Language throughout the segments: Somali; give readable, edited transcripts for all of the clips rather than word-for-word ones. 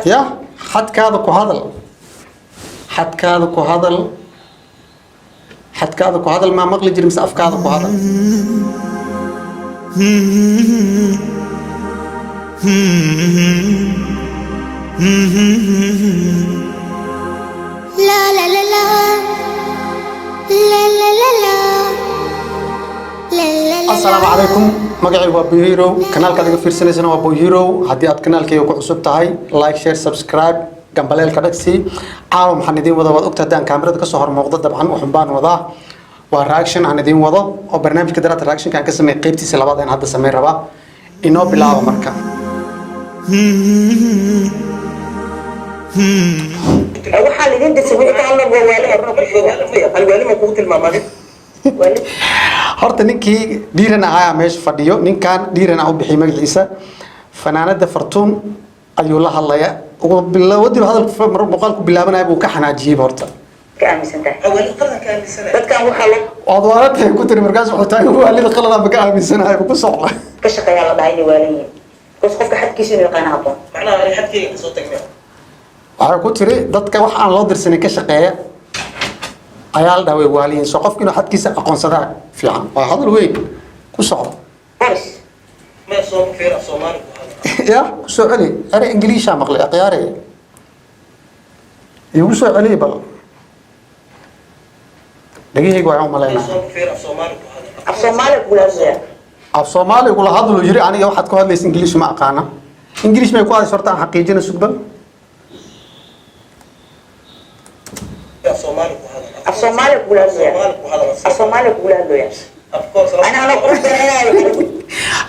يا حد كذا كهذا حد كذا كهذا حد كذا كهذا ما مغلي جرمس أفكار كهذا لا لا لا لا لا لا لا لا. السلام عليكم مقعي وابو هيرو كنال كذا في سنة وابو هيرو هدي كنال كيو كعصب تاعي لايك شير سبسكرايب جنباليل كدكسي عالم حندين وضع وقت هدان كاميرا كسهر موضوع طبعا وحبان وضع وراكشن حندين وضع وبرنامج كدرات راكشن كان كسمي قيبتي سلابات إن هذا سمي ربا إنه بلا مركب waxaa la idin disay wixii ka hadlan waa alwaali ma kugu tilmaamay horta ninkii dhiiran ahaa meesha fadhiyo ninkan dhiiran ah u bixiyay magaciisa fanaanada fartuun ayuu la hadlayaa ugu bilowdii hadalka muuqaalku bilaabanaya buu ka xanaajiyay horta ka aaminsantahay awali qaran ka aaminsanay dadkan waxa loo wadwaarada ku tiri markaas wuxuu tahay waalid qalada ka aaminsanahay ku socda ka shaqeeya la dhaayay waaliyin qofka xadkiisa inuu yaqaan habboon macnaha ay xadkeyga soo tagnaa waxaa ku tiri dadka wax aan loo dirsanin ka shaqeeya ayaa la dhaaway waaliyin soo qofka inuu xadkiisa aqoonsadaa fiican waa hadal weyn ku socda boris ma soo fiir Soomaali يا سؤالي أنا إنجليزي مقلي أقياري يقول سؤالي بل دقيقة يقول عم علينا الصومالي يقول هذا اللي يجري أنا واحد كهذا ليس إنجليزي ما أقانا إنجليزي ما يقول هذا شرطان حقيقي نسقبل الصومالي يقول هذا أنا قلت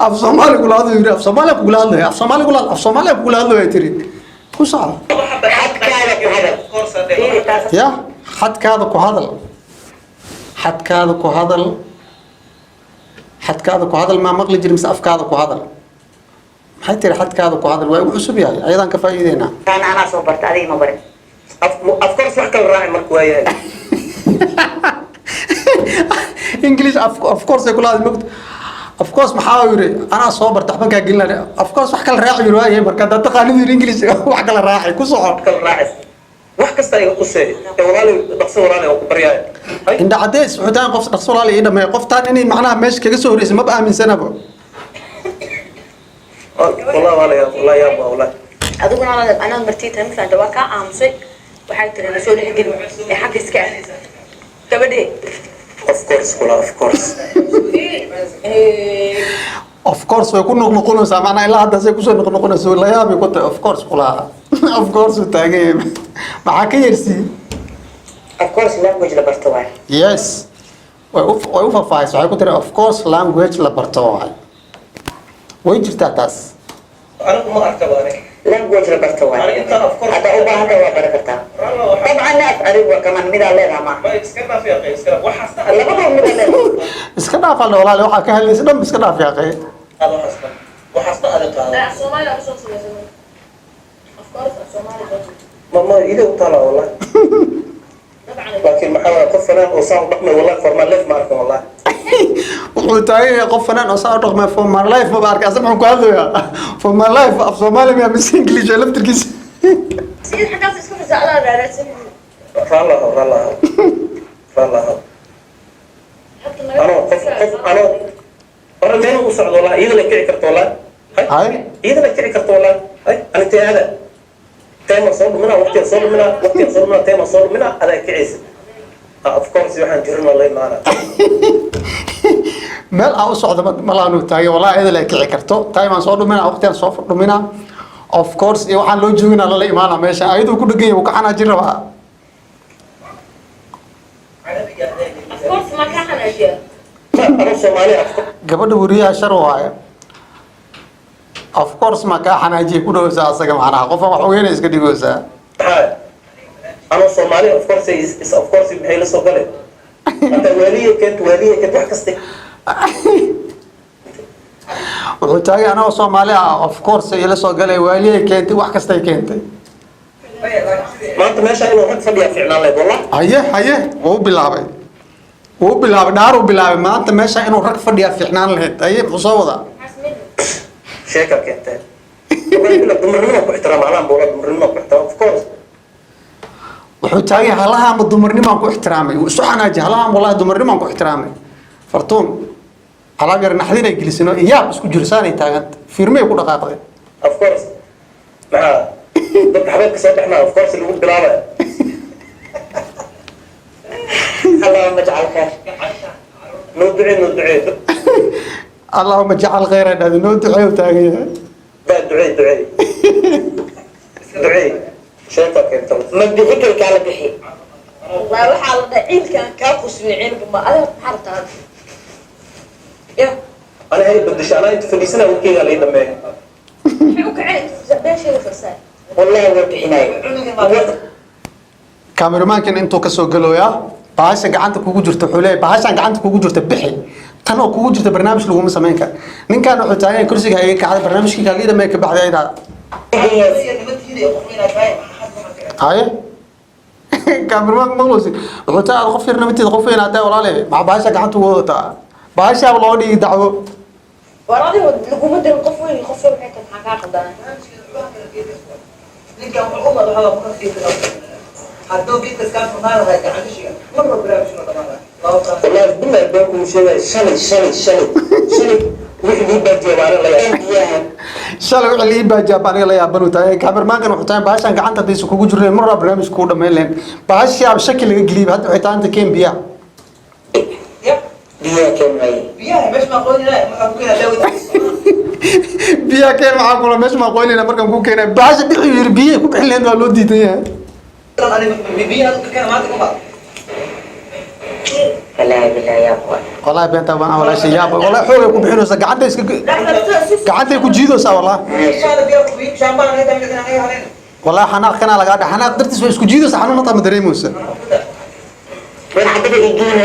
أف صومالي يقول هذا يجري أف صومالي يقول هذا أف صومالي يقول هذا يتري كل صعب يا حد كذا كهذا حد كذا كهذا حد كذا كهذا ما مغلي جرمس أفكار كهذا حتى حد كذا كهذا وحسب يعني أيضا كفايدنا أنا صبرت عليه ما برد أفكار صح كل راعي مركوية إنجليز of course يقول هذا مقت of course محاوري أنا صابر تحبك قلنا of course وحكي الراعي رواية مركز ده تقاليد الإنجليز وحكي الراعي كسر كل راعي وحكي استاي قصي ورالي دقص ورالي وبرياء إن عديس حدان قف دقص ورالي إذا ما قفتان إني معناها مش كجسور اسم ما بقى من سنة بقى والله يا أبو والله أدوكنا أنا مرتيتها مثلا دواكا عامسي وحاجة ترى نسول هجين حق إسكان تبدي of course ويكون نقولون سامعنا إلا هذا زي كوسو نقولون سوي لا يا بيكون of course كلها of course وتاجي معك يرسي of course language لبرتوعي yes ويوفا فايس ويكون ترى of course language لبرتوعي ويجرت تاس أنا ما أركباني language لبرتوعي هذا أوبا هذا وبركتها طبعا لا أفعل كمان ميدا لنا ما يسكننا في أخي يسكننا وحسنا لا بدو ميدا لنا اسكنا فعل ولا لو حكى هل يسلم اسكنا في أخي هذا وحسنا هذا لا الصومالي لا بسوق زمان أفكار الصومالي ما إذا وطلع والله لكن محاولة قفنا وصار ضخمة والله فورمال لايف ما أعرفه والله وتاي قفنا وصار رقم فورمال لايف ما بعرف أسمع كهذا يا فورمال لايف في صومالي ما بس إنجليزي لفت الكيس سيد حكاية اسمه زعلان على فالله أنا مين وصعد والله إذا لك كعي كرت والله هاي إذا لك كعي كرت والله هاي أنا تي هذا تيم صور منها وقت صور منها تيم صور منها هذا كعيس of course يوحنا جرنا الله معنا meel aan u socdo ma laanu taagay wallahi idil ay kici karto time aan soo dhumina waqtiyan soo dhumina of course iyo waxaan loo jooginaa la imaana meesha ayadu ku dhagan yahay ka xanaajin rabaa أفكار ما كان أجيال أنا Soomaali gabadha wariyaha shar waaye of course ma ka xanaajiye ku dhawsaa asaga macnaha qof wax weyn iska dhigoosaa أنا Soomaali of course is of course maxay la soo galay أنت وليه كنت wax kasta wuxuu taagay anoo Soomaali ah of course ila soo galay waaliyay keentay wax kasta ay keentay maanta meesha inuu rag fadhiya fiicnaan leed wallah haye wuu bilaabay dhaar uu bilaabay maanta meesha inuu rag fadhiya fiicnaan lahayd haye muxuu soo wadaa sheeka keentay والله دمرنا ما احترام على بولا دمرنا ما احترام of course wuxuu taagan yahay halaha ama dumarnimaan ku ixtiraamay uu isu xanaaji halaha wallahi dumarnimaan ku ixtiraamay fartuun alaab yar naxdin ay gelisino iyaab isku jirsaanay taagan firmay ku dhaqaaqday of course مع dad xabadka soo dhaxna of course lagu bilaabay اللهم اجعل خير noo ducee allahumma ja'al khayran hada noo duceeyo taagan yahay بعد دعي شيطان كنت ما بيحكي لك على بحي والله waxaa la dhaciil kan ka qusmi cilmi ma adag xartaan ya انا هي بدش انا انت في سنه وكيل علي دمه wuxuu ka ceel zabeesha farsaa والله هو بحناي kaameramankan intuu ka soo galooya baasha gacanta kugu jirto wuxuu leeyahay baashan gacanta kugu jirto bixi tan oo kugu jirto barnaamij lagu sameyn karo ninkan wuxuu taagan kursiga ay ka cad barnaamijkii kale idamay ka baxday ayda haye cameraman maqluusi wuxuu taa qof yar nabadii qof weyn aday walaale ma baasha gacanta ugu wada baasha loo dhigi dacwo waradi lagu madal qof weyn qof waxay ka xaqaa qadaan ninkan wuxuu u madaxda ku fiirsado hadduu geedka iska furnaado hay gacan shiga marba barnaamijka dhamaada والله دم بينكم شيء شلي وحدي بدي وانا لا shalay wixii lii baajaab aniga la yaaban u tahay cameramankan wuxuu tahay baashan gacanta diisu kugu jirnay marra barnaamijku u dhameyn leen baasha shakil laga galiib hadda waxay taanta Kenya ya بيا كم هاي biyaha meesha ma qoynina ma ku keenaa dawada biya keen waxa kula meesha ma qoynina markan ku keenay baasha bixi yir biya ku bixin leen waa loo diidan yahay biyaha ka keenaa maanta kuma لا بالله يا اخوان والله بنتا ما ولا شيء يا والله xoog ku bixinaysa gacanta ku jiidaysa والله biyaha biyaha ku biyo shambaan ay dambe ay haleen والله xanaaq kana laga dhax xanaaq dartiis way isku jiidaysa xanuun ta ma dareemaysa وين حبيبي يجينا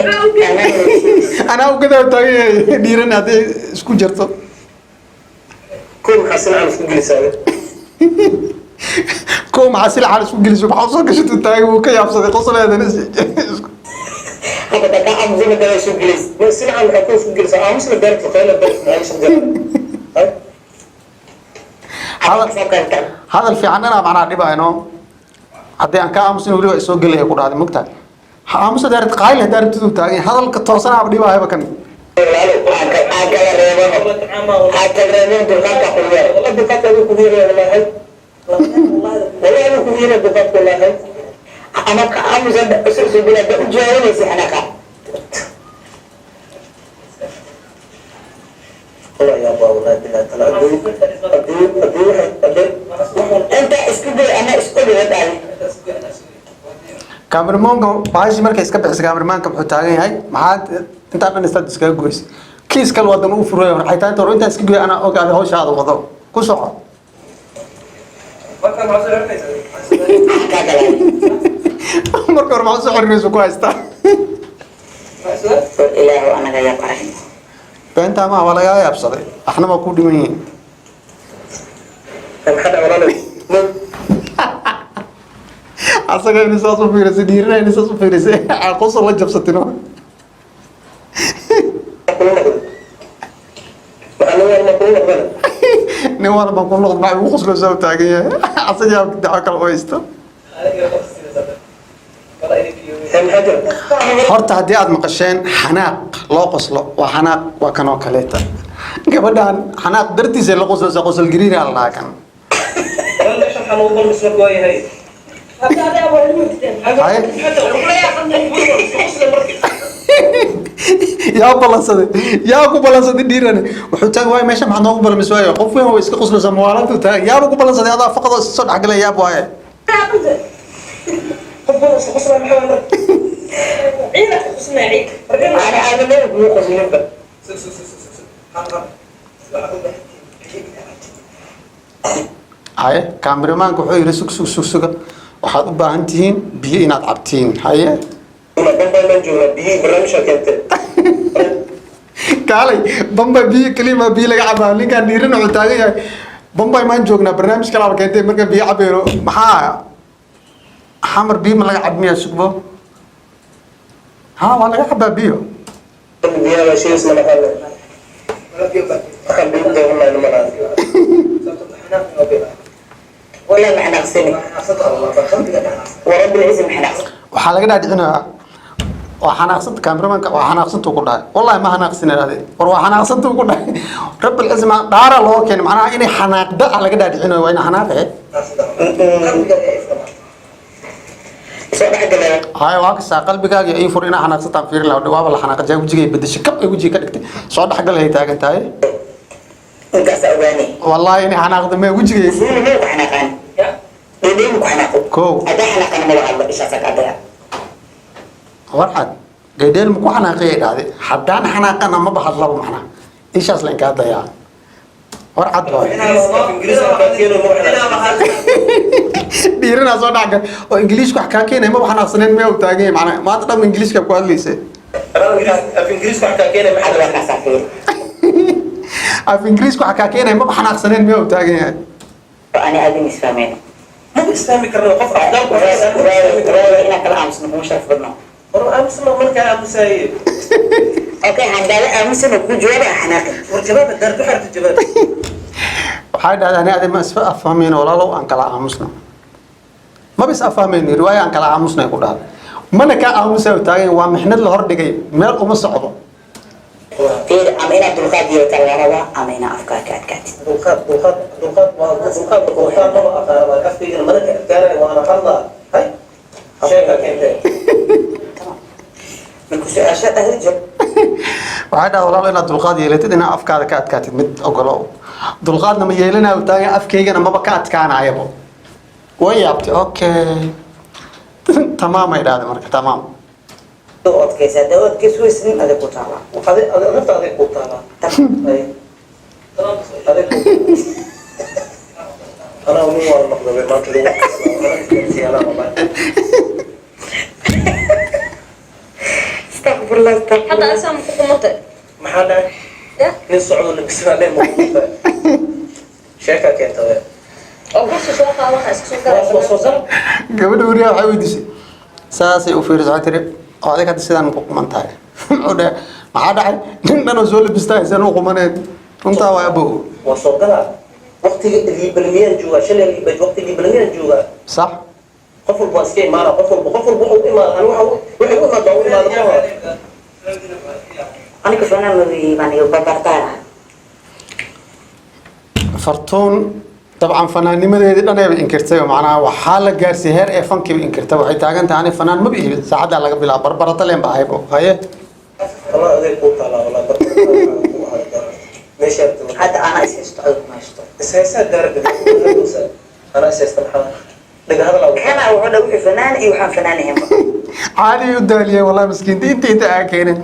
ana u gada taagay dhiiran haday isku jirto كل حسن على فوق لسانه كوم حاصل على isku geliso waxa soo gashay taagay uu ka yaabsaday qosleedan هذا كان عم زي ما قال شو جلس بس انا عم حكون فوق لسانه اه مش لدرجه تخيل الدرجه معلش هاي هذا فكرت hadal fiican ana macna dhibayno hadii aan ka aamusin wali way soo galay ku dhacday mugta ha aamusa daarad qaayl daarad tuu taagay hadalka toosan aad dhibayba kan والله دفعت ابو كبير والله والله ابو كبير دفعت والله انا كعم زد اسس بلاد جايني سحناك والله يا ابو والله بالله تعالى انت اسكبي انا اسكبي وداي cameramanka baashi markay iska bixis cameramanka wuxuu taagan yahay maxaa inta dhan istad iska goys kiis kale wadan uu furay waxay tahay inta iska goy ana ogaado hawshaada wado ku soco marka ma soo xirnaysa marka hore maxaa soo xirnayso ku haysta اله انا يا قرين beenta ma wala laga yaabsaday axna ma ku dhiman yihiin كان حدا والله asaga in soo soo fiirisay diirna in soo soo fiirisay aqoon la jabsatino nin wala ma ku noqdo ma uu qoslo soo taagan yahay asaga daco kala waysto horta haddii aad maqasheen xanaaq loo qoslo waa xanaaq waa kanoo kaleeta gabadhan xanaaq dartiisa la qoslo qosol gariira la laakan والله ايش حنو ضل مسوق وهي هي hadda aad waa lagu diidan yaa balansaday yaa ku balansaday dhiirane wuxuu taag waay meesha maxaa noogu balmis waayo qof weyn oo iska qoslaysa mawaalantu taag yaa ku balansaday adaa faqado soo dhaxgalay yaa waaye ciidan ismaaciil انا عامل لك مخزن haye cameramanka wuxuu yiri suga waxaad u baahan tihiin biyo inaad cabtiin haye kaalay bamba biyo kalima biyo laga cabaa ninkan dhiiran wuxuu taagan yahay bamba maan joognaa barnaamij kale aan keentay marka biyo cabeero maxaa xamar biyo ma laga cabmiya sugbo ha waa laga cabaa biyo biyaha shay isla maxaa la ولا ما حنقصني ورب العزة ما حنقص waxaa laga dhaadhicinayaa waa xanaaqsanta cameramanka waa xanaaqsantuu ku dhahay wallahi ma xanaaqsinin ade war waa xanaaqsantuu ku dhahay rabbil cisma dhaara loo keenay macnaha inay xanaaqda ah laga dhaadhicinayo waa ina xanaaqe hay waa kasaa qalbigaaga ii fur inaa xanaaqsantaan fiirin lahaa waaba la xanaaqa jaa wejigay bedeshay kab ay wejiga ka dhigtay soo dhexgal hay taagan tahay wallahi inay xanaaqda mee wejigay kow warxad gaydheel ma ku xanaaqiyay dhahday haddaan xanaaqana maba hadlaba macnaa ishaas la inkaa dayaa warxad dhiiranaa soo dhacga oo ingiliishku wax kaa keenay maba xanaaqsaneen miyaa u taagan yahay macnaa maanta dhan ingiliishka ku hadlaysay af ingiriisku wax kaa keenay maba xanaaqsaneen miyaa u taagan yahay أنا أبي إسلامين ما بإسلامي كرنا قف أحضر إنك الأمس نكون شرف بدنا والله أمس ما من كان أمس سايب أوكي عندنا أمس نكون جواب حناقي والجباب الدار بحر الجباب waxay dhahdeen aniga ma isfa afahmeen walaalow aan kala aamusna ma bis afahmeen riwaaya aan kala aamusna ku dhahay mana ka aamusay taagan waa mixnad la hor dhigay meel uma socdo فير أمينة دلقات يتلاروا أمينة أفكار كات دلقات ما أخر أفتي الملك كان وأنا حظا هاي شيء كنت من كل أشياء تهرج waxay dhahdeen walaalow inaad dulqaad yeelatid inaa afkaada ka adkaatid mid ogolow dulqaadna ma yeelanayo taagan afkaygana maba ka adkaanayabo way yaabtay okay tamaam ay dhahdeen marka tamaam دوت كيس دوت كيس ويسن هذا كوتالا هذا نفط هذا كوتالا أنا أمي وأنا مقدر ما تلو أنا والله استغفر الله استغفر حتى أسام قمطة محلا يا نصعد اللي بسنا عليه موجود شايفك أنت أو بس شو قال خلاص شو قال gabadha wariyaa waxay weydiisay saasay u fiirisay waxay tiri oo adiga hadda sidaan ku quman tahay wuxuu dhahay maxaa dhacay nin dhan oo soo labistaa isaan u qumaneed runtaa waa abow وصوغلا وقت اللي بالمية جوا شل اللي بج وقت اللي بالمية جوا sax قفل باسكي ما قفل بقول ما أنا وحول ما ضوء ما ضوء أنا كفنا مري ماني وببرتانا fartuun dabcan fanaanimadeedii dhan ayba inkirtay oo macnaha waxaa la gaarsiiyey heer ee fankiiba inkirtay waxay taagan tahay ani fanaan maba iibin saacaddaa laga bilaabo barbarata leen ba ahaybo haye والله هذا كوتا لا والله ماشي حتى أنا أستعد ما أشتغل السياسات دارك أنا أساس محمد دق هذا لو كان وحده وحي فنان إيه وحن فنان هم caadi u daaliyay wallahi miskiinta inta aa keenay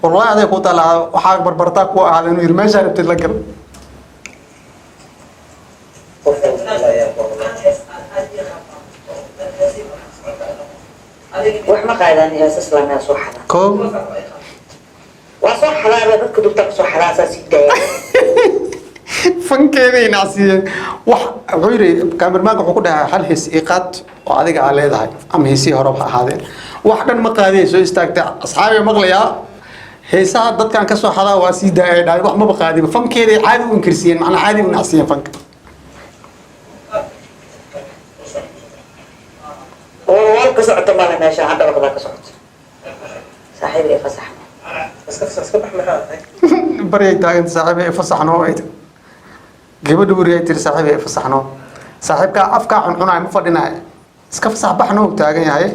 wallahi aday ku talaa waxaa barbartaa ku ahaaday inuu yiri meesha rabtid la gal وحما قاعدين يا أساس لنا صحة koob وصح هذا بدك دكتور صح هذا أساس الدنيا fankeeda inacsiyeen wax wuxuu yiri kaamirmaanka wuxuu ku dhahaa hal his iqaad oo adiga aa leedahay ama hisii hore ha ahaadeen wax dhan ma qaadiyay soo istaagtay asxaabiga maqlayaa heesaha dadkan ka soo xadaa waa sii daayay dhaay wax maba qaadiba fankeeda caadi u inkirsiiyeen macnaa caadi u nacsiyeen fanka والله كسرت ما لنا شيء عند وقتها كسرت صاحبي فصح اسكبح محل baryay taagan saaxiibay ay fasaxno ay gabadhu wariyay tir saaxiibay ay fasaxno saaxiibka afka cuncunaay ma fadhinaay iska fasax baxno taagan yahay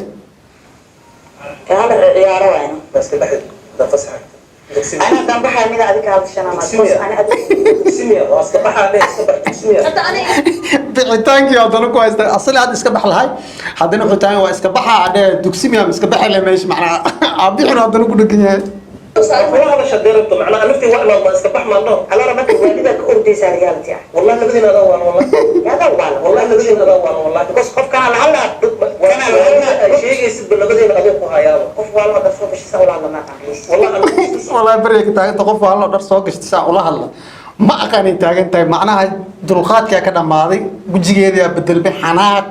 هذا عياره وين بس كبحت ده فسح أنا كان بحال من هذيك هذا الشيء أنا ما أتوقع أنا أدري سمية واسكبح عليه اسكبح سمية حتى أنا bixitaankii haddana ku haysta asali had iska bax lahay haddana xutaan waa iska baxa adhe dugsimiya iska baxa le meesha macnaa aabixin haddana ku dhegan yahay والله شديرته معناها نفتي وقت ما اسكبح ما الله على ربك والدك أردي سريالتي والله نبدينا دوان والله يا دوال والله نبدينا دوان والله بس قف كان لعل كان والله شيء يسب نبدينا ابوك هايا قف والله بس هو مش يسوي على ما تعمل والله انا walaa beriga taaganta qof waa la dhar soo gashtay saa ula hadla ma aqaanin taagan tahay macnaha dulqaadka ka dhamaaday gujigeeda bedelbay xanaaq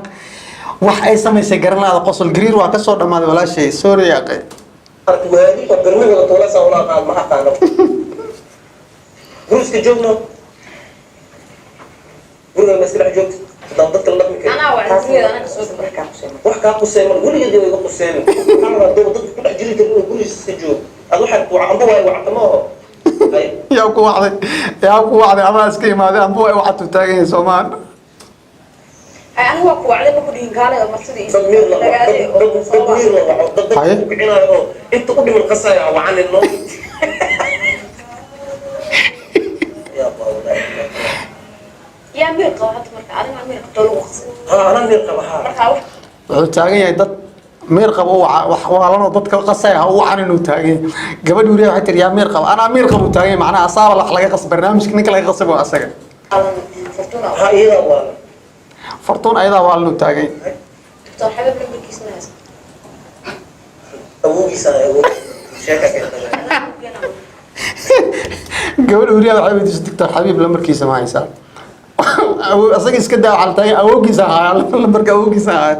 wax ay samaysay garan laada qosol gariir waa ka soo dhamaaday walaashay sorry aqay وهذه قدرني ولا طولة سولا قال ما حقنا بروس كجوبنا بروس المسرح جوبت dadka la dhaqmi karo أنا وعزيزي أنا كسوق markaa ku sheegay wax kaa quseeman weligeed way iga quseemin ama dadka ku dhex jiri karin oo gurigiisa iska joog ad waxaad ku amba waay wacdamo yaa ku wacday amaa iska imaaday amba way waxaad u taagan yahay Soomaan أنا هو كوعد ما كنا ينقال مرتدي تدمير لا تدمير لا dadka ku kicinayo inta u dhiman qasaya wacan inoo ya bawda يا أمير قوات مركا أنا أمير قتلوا وقص ha ana mir qaba ha مركا wuxuu taagan yahay dad meer qabo wax waalan oo dadka qasay ha waxan inuu taagan gabadh wariye waxay tiri yaa meer qabo ana meer qabo taagan macnaha asaaba wax laga qas barnaamijka ninka laga qasabo asaga فرتونا ha iyada waa fartuun ayada waa inuu taagan دكتور حبيب لما كيس ناس awoogiisa awood sheeka gabadh wariye waxay weydiisay doctor xabiib lamarkiisa ma haysaa asaga iska daa waxa taagan awoogiisa ahaa lamarka awoogiisa ahaa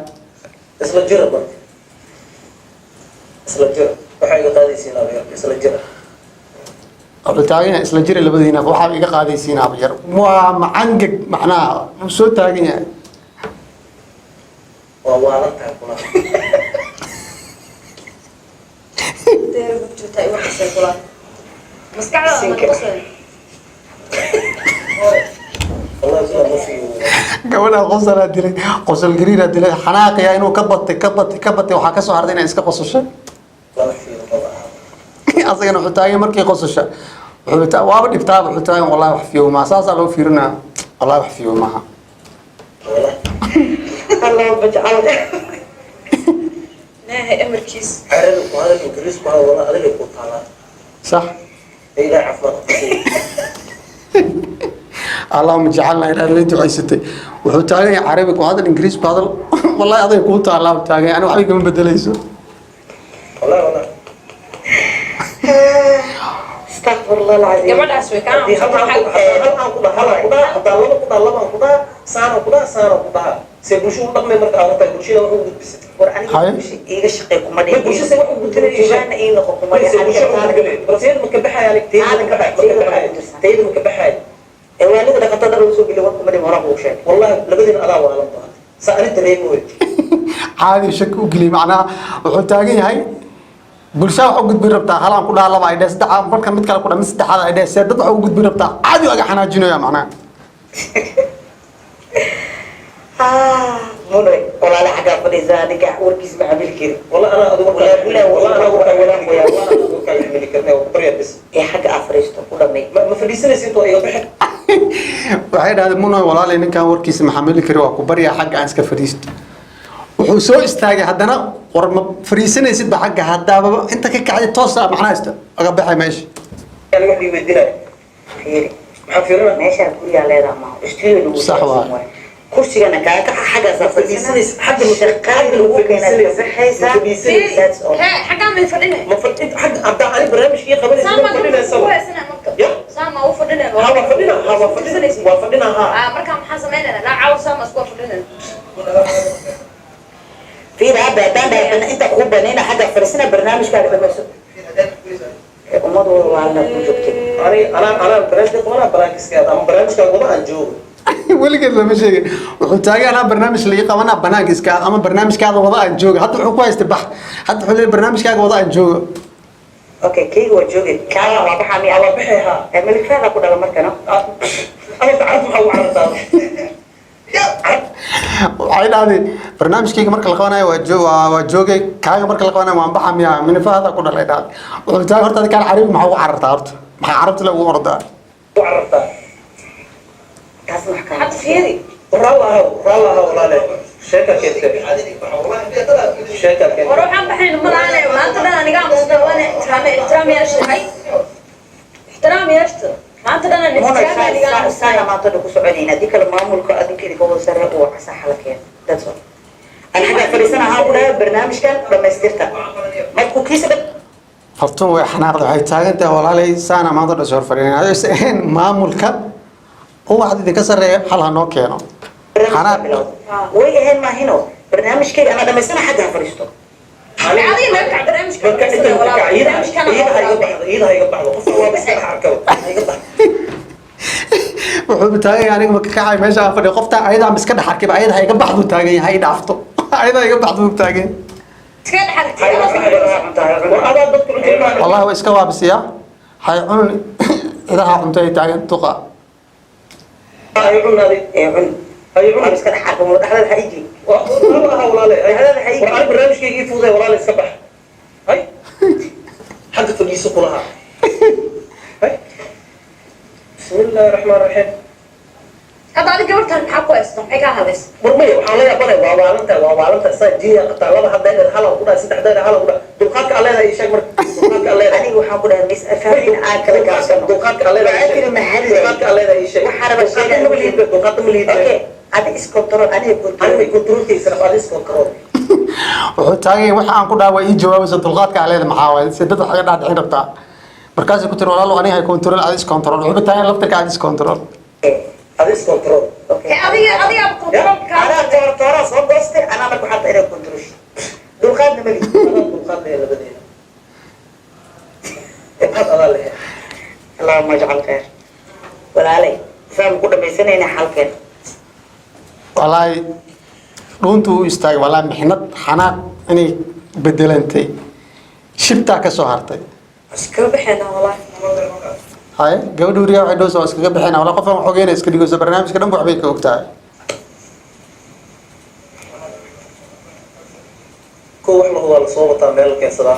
isla jira ba isla jira waxay iga qaadaysiin abeer isla jira wuxuu taagan yahay isla jira labadiina waxaa iga qaadaysiin abyar waa macangag macnaha wuu soo taagan yahay waa waalantahay kuna دير بجوتا يوقف سيكولا مسكعة من قصة والله isla ma fiiyo gabadha qosalaa dilay qosol gariira dilay xanaaqaya inuu ka batay waxaa ka soo harday inay iska qosasho lama fiiyo baba asagana wuxuu taagan markii qosasha waaba dhibtaaba wuxuu taagan wallahi wax fiyo ma saasaa loo fiirinaa wallahi wax fiyo maaha والله Allah bajcal ناهي أمر كيس عربي وهذا الانجليزي وهذا والله هذا يكون طالع صح الى عفوا اللهم اجعلنا الى اللي انت عيستي wuxuu taagan yahay carabiga ku hadal ingiriis ku hadal wallahi aday ku taala taagan ani waxay kama bedelayso والله والله استغفر الله العظيم قبل أسوي كان هل سيبوشوا رقم مرة على طيب وشيء لو هو بس هاي iga shaqay kuma ما بوشي سوى هو dhiibana ii noqon kuma dhiibana بس هي مكبحة يعني كتير كتير مكبحة ee waalida dhaqatada lagu soo geliyo kuma dhiibana hore uu sheegay والله لبدين أنا ولا الله سألت ليه موي caadi shak u geli macnaha wuxuu taagan yahay bulshada waxa u gudbin rabtaa halaan ku dhaha laba ay dhees saddex marka mid kale ku dhaha mid saddexaad ay dhees dad waxa u gudbin rabtaa caadi aga xanaajinaya macnaha munoy walaala xagga fadhiisaa ninka warkiis ma cabili karin والله أنا أدور والله أنا أدور كلامي كرني وبريء بس ee xagga afriisto ku dhamay ما فديسنا سيتو أيوة بحد waxay dhahdeen munoy walaalay ninkan warkiisa ma xamili kari waa ku baryaa xagga aan iska fadhiisto wuxuu soo istaagay haddana war ma fariisanaysid ba xagga haddaaba inta ka kacday toos ah macnaha isto aga baxay meesha يعني واحد يبدينا fiiri محفرنا meeshaan gurigaa leedaha ma studio lagu Sax waa. waay kursigana kaaga xagga فديسنا حد shaqaale lagu keenay saxaysa that's all حاجة من فردنا ما فديت حد أبدأ عليه برنامج كي قبل سامع فدينا سوا هو سنة مكتب يا سامع هو فردنا هوا فدينا ها مركب محاسة مالنا لا عاوز سامع سكوا فردنا fiiri hadda haddaan inta ku banayna xagga fariisana barnaamijkaaga dhamayso ummadu waa la ku joogtay أنا برنامج ولا برنامج كذا أنا برنامج كذا ولا أنجو weligeed lama sheegin wuxuu taagan anaa barnaamij laga qabanaa banaanka iska ama barnaamijkaada wada aan jooga hadda wuxuu ku haystay bax hadda wuxuu leeyahay barnaamijkaaga wada aan jooga okay kayga waa joogay kaaga waa baxaa miya أنا بحيها malikaada ku dhala markana أنا تعرف ما هو عرضه waxay dhahdeen barnaamijkayga marka la qabanayo waa joogay kaaga marka la qabanayo waan baxa miya minifahada ku dhalay dhaad wuxuu taagan horta kaan carabi maxaa ugu carartaa horta maxaa carabta la ugu ordaa وعرضه kaas wax ka حتى فيري والله ولا لا شركة كده شركة كده وروح عم بحين ما انا ما انت انا قاعد مستوى احترامي يا شيخ احترامي يا شيخ ما انت انا نفتح اللي قاعد sana maanta ku soconayna hadii kale maamulka adduunkeeda ka wada sare oo xasaa xalakeen that's all aan xagga fariisana ha ku dhahay barnaamijkan dhamaystirta markuu kiisa dhab horta way xanaaqda waxay taagan tahay walaalay saana maanta dhasho hor fadhiin ayay ahayn maamulka oo wax idinka sareeya hal ha noo keeno xanaaq way ahayn maahino barnaamijkeeda ana dhamaysana xagga ha fariisto عادي ما يقع برنامج marka inta uu ka cayida iyada hayga baxdo qof waa bas ka xarkado hayga baxdo wuxuu taagan yahay aniga ma ka kacay meesha aan fadhiyo qofta ayada aan iska dhaxarkib ayada iga baxdu taagan yahay dhaafto ayada iga baxdu taagan iska dhaxartay adaa dadku cunto wallahi waa iska waabisiya hay cun idaha cuntay taagan tuqa ay cunadi cun ay cun iska dhaxarka mo dhaxdada hayji waa walaale ay war barnaamijkeygii fuuday walaale iska bax hay xagga fadhiiso kulaha hay bismillaahi raxmaani raxiim hadda adiga gabartan maxaa ku haysta maxay kaa hadlaysa warmaya waxaan la yaabanay waa maalinta saa jiya qataa laba hadda halal ku dhahay saddex dheer halal ku dhahay dulqaadka aan leedahay ii sheeg marka dulqaadka aan leedahay aniga waxaan ku dhahay mis afaarin aan kala gaabsano dulqaadka aan leedahay waxaa tiri mahali dulqaadka aan leedahay ii sheeg waxaa raba sheega dulqaadka ma liidna okay adi iskontrol aniga aniga controlkiisa adis control wuxuu taagan yahay waxa aan ku dhaaway ii jawaabaysa dulqaadka aleeda maxaa waaye si dad wax iga dhaadhicin rabtaa markaasay ku tiri walaalo aniga hay control adis control wuxuu taagan laftarka adis control adis control adiga controlka anaa toora soo goostay anaa marka waxaa tahay inay control dulqaadna mali dulqaad leeyahay labadeena dulqaad adaa leeyahay allahuma ajcal khayr walaalay faham ku dhamaysanayna xalkeen wallaahi dhuuntu u istaagay wallaahi mixnad xanaaq inay bedelantay shibtaa ka soo hartay iska baxeena wallahi haye gabadha wariyaa waxay dhowsa waa iskaga bixina wala qofan waxogeena iska dhigayso barnaamijka dhan waxbay ka ogtahay ko wax lahudaa lasoo wataa meel keensadaa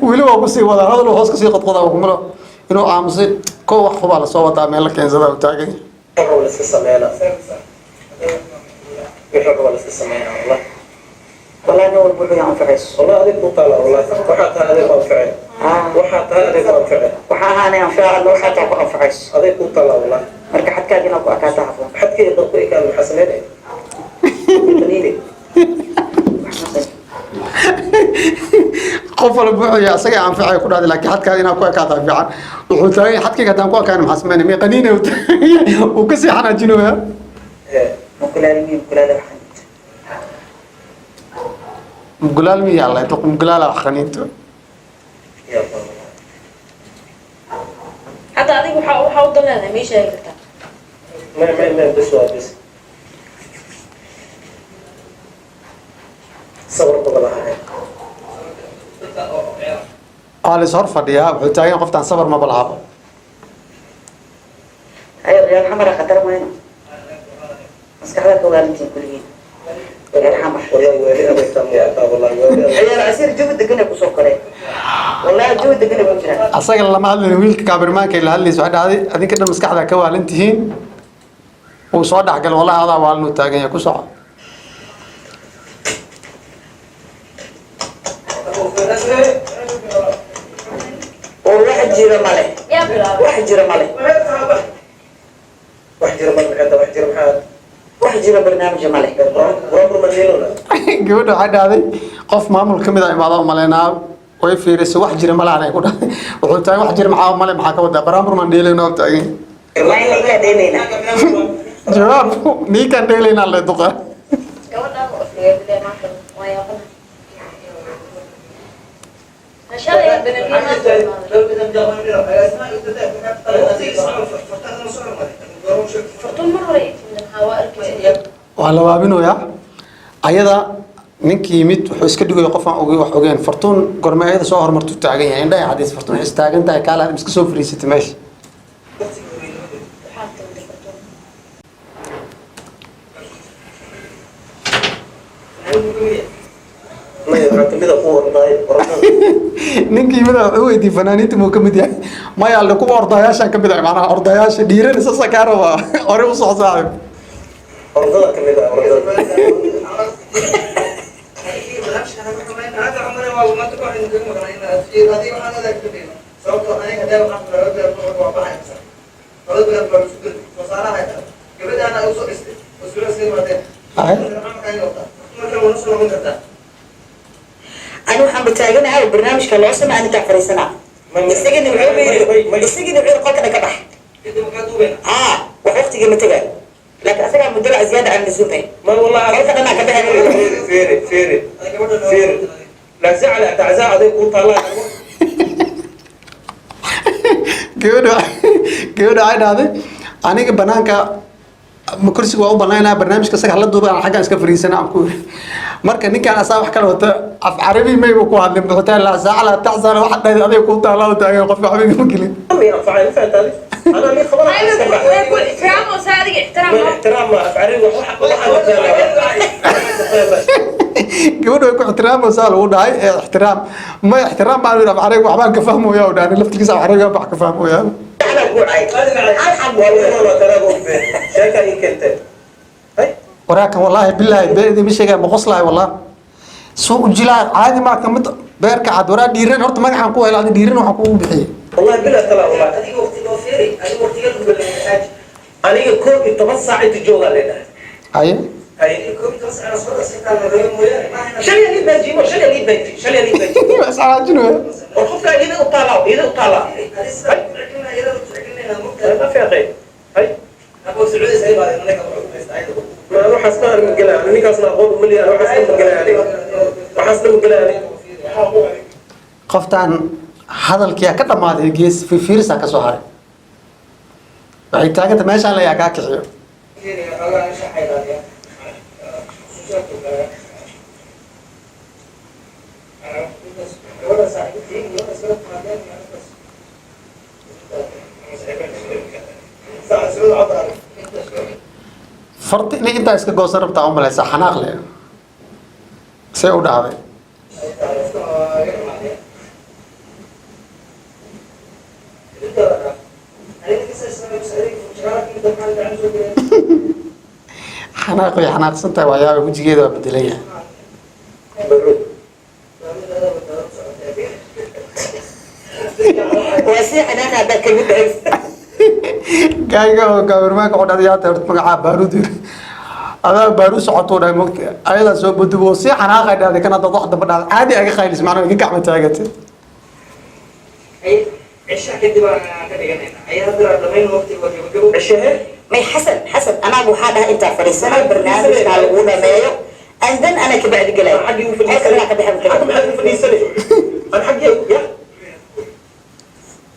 weli waa kusii wadaa hadal hoos kasii qodqodaa kumalo inuu aamusay ko wax hubaa lasoo wataa meel la keensadaa u taagan rabo la iska sameynaa wixii rabo la iska sameynaa wallah والله نور بوحي أنفعس والله هذيك مطالعة والله وحتى هذيك أنفعل وحتى هذيك أنفعل وحاها أنا أنفع الله حتى أكو أنفعس هذيك مطالعة والله مركا حد كان أكو أكاد أعرفه حد كي يضطرق كان الحسنين قليلة qof walba wuxuu yahay asaga anfacay ku dhacday laakiin xadka inaa ku ekaata fiican wuxuu taagay xadkayga hadaan ku ekaan maxaa sameynay mee qaniina uu ka sii xanaajinaya mugulaal miyaa la yidhi mugulaala wax qaniinto hadda adiga waxaa u daleedahay ma ii sheegi kartaa ما بس بس صبر والله waa la is hor fadhiyaa wuxuu taagan qoftaan sabar ma balahabo أيوة ريال حمرا خطر وين مسكحة كوالنتين كلين ريال حمر والله ويلي أنا كم والله ويلي ريال عسير جود دقنا كسوكري والله جود دقنا بجرا asaga lama hadlayn wiilka kaabirmaanka ila hadlayso waxa dhacday adinka dhan maskaxda ka waalan tihiin uu soo dhaxgal wallahi adaa waa inuu taagan yahay ku soco وواحد جيرة ماله yaa bilaabay واحد جيرة ماله واحد جرب من حتى واحد جرب حال واحد جيرة برنامج ماله ورب مليون gabadha waxa dhacday qof maamul ka mid ah imaado maleynaa way fiirisay wax jira malaha ay ku dhahay wuxuu taagan wax jira maxaa male maxaa ka wadaa baraamur man dheelayna oo taagan ما يلقى دينينا jawaab nii kan dheelayna la duqa gabadhaan u afligeedile maanta waa yaaqana shalay furtun mar hore ii timid maxaa waa arkaysa waa la waabinoyaa ayada ninkii yimid wuxuu iska dhigaya qof aan ogeyn wax ogeen fartuun gorme ayada soo hormartu taagan yahay indhaha cadays fartuun waxay istaagan tahay kaala iska soo fariisatay meesha waxaa timid furtun ما يعرف كذا قوة ضايع ninkii yimid wuxuu weydiiyey fanaaniinta muu ka mid yahay maya alle kuwa ordayaashaan ka mid ah macnaha ordayaasha dhiiran isa sakaaraba hore u soo saaxib أرضنا كذا أرضنا أنا وحن بتاعنا هاي البرنامج كان لازم أنا تعرفي سنة السجن العيب السجن العيب قلت أنا كبح وحفتي جم تجا لكن أسرع مدرع زيادة عن اللزوم ما والله قلت أنا كبح فيري لا زعل تعزاء هذا يقول طالع gabadha waxay dhahday aniga banaanka kursiga waa u banaynaa barnaamijka isaga hala duuba aan xaggan iska fariisana aan ku marka ninkaan asaa wax kala wata af carabi mayba ku hadlin buxutaan la saacala tacsana wax dhay aday ku taala u taagan qofka waxba ma gelin ما ينفع فهمت هذه انا لي خبر ويقول احترام وصادق احترام احترام ما افعل واحد gabadha way ku ixtiraamaysaa lagu dhahay ixtiraam ma ixtiraam baa af carabi waxbaan ka fahmooyaa oo dhaani laftigiisa af carabi wax ka fahmooyaa انا اقول عيب الحمد والله لله ما ترى شاكا يمكن هاي waraakan wallaahi billaahi beedi ma sheegay ma qoslahay wallah soo u jilaa caadi ma ka mid beerka cad waraa dhiiran horta magaxan ku helaa dhiiran waxa ku bixiyay والله بلا تلا والله adiga waqti loo fiiri adiga waqtigeedu balaayaaj انا كل 8 ساعه تجوغ علينا haye هاي koob toos ana soo dhasaytaan reer mooyaan ma ahna شل يلي بنجي شل يلي بنجي شل يلي بنجي is calaajinaya وقفك اذا طالع اذا طالع ما في غير هاي ابو سعود سعيد بعد انك مستعد ما اروح اسمع من قلال انا كاس اقول ملي اروح اسمع من قلال راح اسمع من قلال qoftaan hadalkii ka dhamaaday gees fiirisa ka soo haray waxay taaganta meeshaan la yaa ka kiciyo farti inay intaa iska goosan rabtaa u malaysa xanaaq leh say u dhahday xanaaq way xanaaqsan tahay waxyaaba wejigeeda waa bedelan yahay واسيح انا هذا كبد gaaga oo gabarmaanka u dhadaya horta magaca baaruud adaa baaruud socoto dhaay mogta ayada soo bodubo si xanaaqay dhaaday kana dad wax daba dhaad caadi aga khaylis macna iga gacma taagate ay cisha kadib aan ka dhiganayna ay hadda dhameyn waqti waqti عشاء ما حسن انا ابو حدا انت فريسنا برنامج قال لنا مايو اندن انا كبعد قلال حقي في هيك انا كبحب حقي في السنه انا حقي يا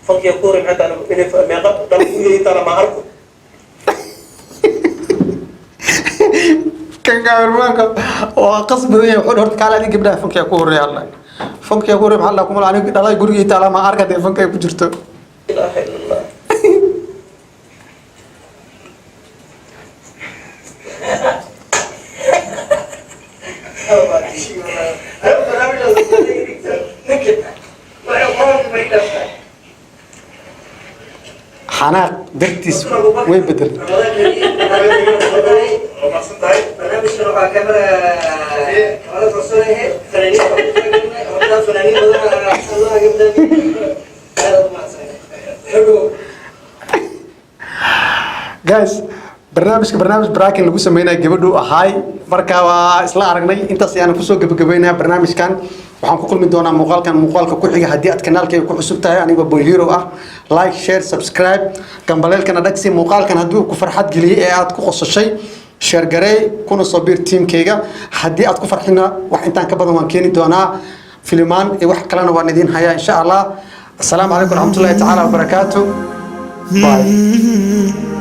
فك يا كوري حتى انا من ما قد ضربوا ترى ما اعرفه kan gabarmaanka waa qasbaday wuxuu horta kala dhig gabdhaha funkiya ku horeeyay Allah funkiya ku horeeyay maxaa la kuma aniga dhalay guriga taala ma arka de funkiya ku jirto لا اله الا الله xanaaq dartiis way bedel barnaamijkan waxaa kamida wala farsoonaya fanaaniin guys barnaamij braakin lagu sameynaya gabadhu ahaay marka waa isla aragnay intaas ayaan kusoo gabagabeynaya barnaamijkan waxaan ku kulmi doonaa muuqaalka ku xiga haddii aad kanaalkayga ku cusub tahay aniga boy hero ah like share subscribe gambaleelkana dhagsi muuqaalkan haddii uu ku farxad geliyey ee aad ku qosashay share gareey kuna soo biir tiimkayga haddii aad ku farxina wax intaan ka badan waan keeni doonaa filimaan iyo wax kalena waan idiin hayaa insha allah assalaamu calaykum waraxmatullahi tacaala wabarakaatu bye